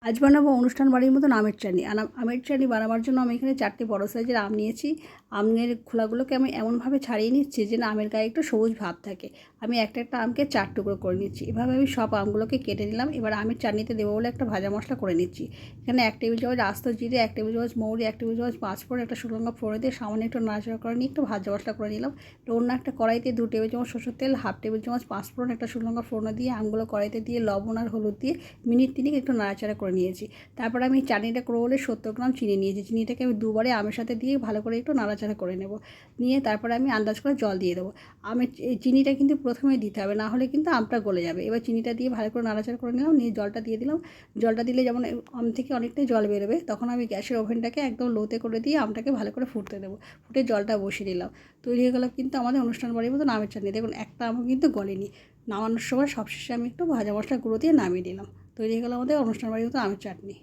আজ বানাবো অনুষ্ঠান বাড়ির মতন আমের চাটনি। আমের চাটনি বানাবার জন্য আমি এখানে 4টে বড় সাইজের আম নিয়েছি। আমের খোলাগুলোকে আমি এমনভাবে ছাড়িয়ে নিচ্ছি যে না আমের গায়ে একটু সবুজ ভাব থাকে। আমি একটা একটা আমকে 4 টুকরো করে নিচ্ছি। এভাবে আমি সব আমগুলোকে কেটে নিলাম। এবার আমের চাটনিতে দেবো বলে একটা ভাজা মশলা করে নিচ্ছি। এখানে 1 টেবিল চামচ আস্ত জিরে, 1 টেবিল চামচ মৌরি, 1 টেবিল চামচ পাঁচফোড়ন, একটা শুকনো লঙ্কা ফোড়ন দিয়ে সামান্য একটু নাড়াচাড়া করে নিয়ে একটু ভাজা মশলা করে নিলাম। অন্য একটা কড়াইতে 2 টেবিল চামচ সরষের তেল, 1/2 টেবিল চামচ পাঁচফোড়ন, একটা শুকনো লঙ্কা ফোড়ন দিয়ে আমগুলো কড়াইতে দিয়ে লবণ আর হলুদ দিয়ে মিনিট 3 একটু নাড়াচাড়া করে নিয়েছি। তারপর আমি চাটনিটা করবো বলে 70 গ্রাম চিনি নিয়েছি। চিনিটাকে আমি দুবারে আমের সাথে দিয়ে ভালো করে একটু নাড়াচাড়া করে নেব। নিয়ে তারপরে আমি আন্দাজ করে জল দিয়ে দেবো। এই চিনিটা কিন্তু প্রথমেই দিতে হবে, না হলে কিন্তু আমটা গলে যাবে। এবার চিনিটা দিয়ে ভালো করে নাড়াচাড়া করে নিলাম, নিয়ে জলটা দিয়ে দিলাম। জলটা দিলে যেমন আম থেকে অনেকটাই জল বেরোবে, তখন আমি গ্যাসের ওভেনটাকে একদম লোতে করে দিয়ে আমটাকে ভালো করে ফুটতে দেবো। ফুটে জলটা বসিয়ে দিলাম। তৈরি হয়ে গেল কিন্তু আমাদের অনুষ্ঠান বাড়ির মতন আমের চাটনি। দেখুন একটা আমও কিন্তু গলেনি। নামানোর সময় সবশেষে আমি একটু ভাজা মশলা গুঁড়ো দিয়ে নামিয়ে দিলাম। তৈরি হয়ে গেল আমাদের অনুষ্ঠান বাড়ির মতো আমের চাটনি।